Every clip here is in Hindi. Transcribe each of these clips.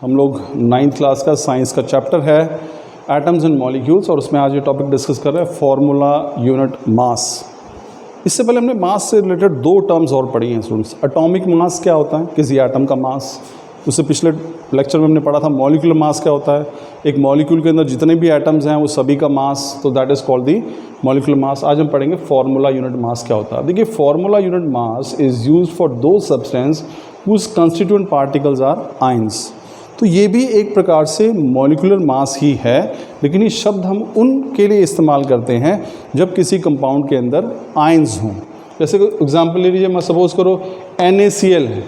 हम लोग 9th क्लास का साइंस का चैप्टर है एटम्स एंड मॉलिक्यूल्स, और उसमें आज ये टॉपिक डिस्कस कर रहे हैं फॉर्मूला यूनिट मास। इससे पहले हमने मास से रिलेटेड दो टर्म्स और पढ़ी हैं स्टूडेंट्स। एटॉमिक मास क्या होता है, किसी एटम का मास। उससे पिछले लेक्चर में हमने पढ़ा था मॉलिक्यूलर मास क्या होता है, एक मॉलिक्यूल के अंदर जितने भी एटम्स हैं वो सभी का मास, तो that is called the molecular mass. आज हम पढ़ेंगे फॉर्मूला यूनिट मास क्या होता है। देखिए, formula unit mass is used for the substance whose constituent particles are ions. तो ये भी एक प्रकार से मॉलिक्यूलर मास ही है, लेकिन ये शब्द हम उनके लिए इस्तेमाल करते हैं जब किसी कंपाउंड के अंदर आयंस हों। जैसे एग्जांपल ले लीजिए, मैं सपोज करो NaCl है।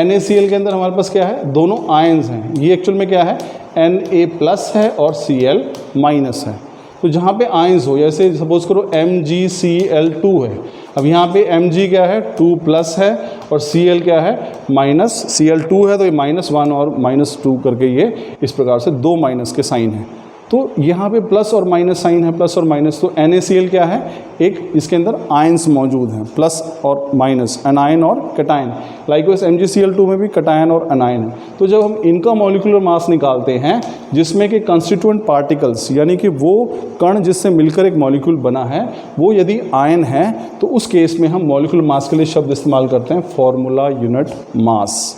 NaCl के अंदर हमारे पास क्या है, दोनों आयंस हैं। ये एक्चुअल में क्या है, Na+ है और Cl- है। तो जहाँ पे आयंस हो, जैसे सपोज करो MgCl2 है। अब यहाँ पे Mg क्या है, 2+ है, और Cl क्या है, Cl2 है, तो ये -1 और -2 करके ये इस प्रकार से दो माइनस के साइन हैं। तो यहाँ पे प्लस और माइनस साइन है, प्लस और माइनस। तो NaCl क्या है, एक इसके अंदर आयंस मौजूद हैं, प्लस और माइनस, एनायन और कैटायन। लाइकवाइज MgCl2 में भी कैटायन और एनायन है। तो जब हम इनका मॉलिक्यूलर मास निकालते हैं, जिसमें कि कंस्टिट्यूएंट पार्टिकल्स यानी कि वो कण जिससे मिलकर एक मॉलिक्यूल बना है, वो यदि आयन है, तो उस केस में हम मॉलिक्यूलर मास के लिए शब्द इस्तेमाल करते हैं फॉर्मूला यूनिट मास।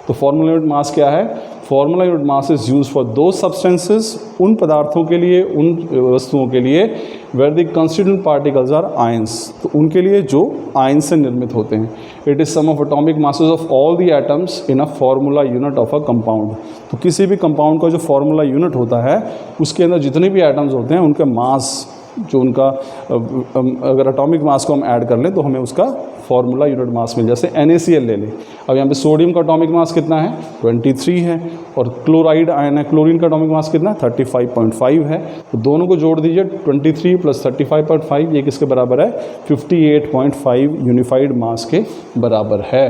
तो फॉर्मूला यूनिट मास क्या है, formula unit mass is use for दो सब्सटेंसेस, उन पदार्थों के लिए, उन वस्तुओं के लिए where the constituent particles are ions, तो उनके लिए जो आयन से निर्मित होते हैं। It is sum of atomic masses of all the atoms in a formula unit of a compound. तो किसी भी कंपाउंड का जो फॉर्मूला यूनिट होता है, उसके अंदर जितने भी एटम्स होते हैं उनका मास, जो उनका अगर एटॉमिक मास को हम ऐड कर लें तो हमें उसका फॉर्मूला यूनिट मास मिल। जैसे NaCl ले लें, अब यहाँ पे सोडियम का एटॉमिक मास कितना है, 23 है, और क्लोराइड आयन है, क्लोरीन का एटॉमिक मास कितना है, 35.5 है। तो दोनों को जोड़ दीजिए, 23 + 35.5, ये किसके बराबर है, 58.5 यूनिफाइड मास के बराबर है।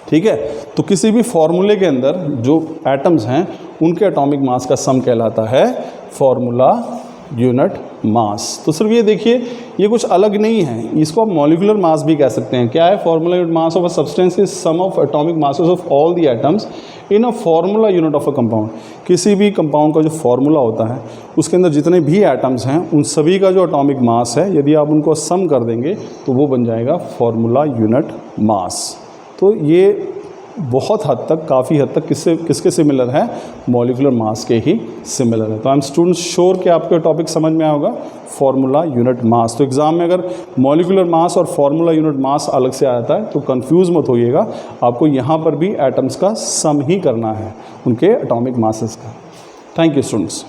ठीक है, तो किसी भी फॉर्मूले के अंदर जो एटम्स हैं उनके एटॉमिक मास का सम कहलाता है फॉर्मूला यूनिट मास। तो सिर्फ ये देखिए, ये कुछ अलग नहीं है, इसको आप मॉलिक्यूलर मास भी कह सकते हैं। क्या है, formula unit mass of a substance is sum of atomic masses of all the atoms in a formula unit of a compound. किसी भी कंपाउंड का जो फॉर्मूला होता है, उसके अंदर जितने भी एटम्स हैं उन सभी का जो एटॉमिक मास है, यदि आप उनको सम कर देंगे तो वो बन जाएगा फॉर्मूला यूनिट मास। तो ये बहुत हद तक, काफ़ी हद तक किसके सिमिलर है, मॉलिक्यूलर मास के ही सिमिलर है। तो आई एम स्टूडेंट्स श्योर कि आपको टॉपिक समझ में आया होगा, फॉर्मूला यूनिट मास। तो एग्जाम में अगर मॉलिक्यूलर मास और फॉर्मूला यूनिट मास अलग से आता है तो कंफ्यूज मत होइएगा, आपको यहाँ पर भी एटम्स का सम ही करना है, उनके एटॉमिक मासेस का। Thank you students.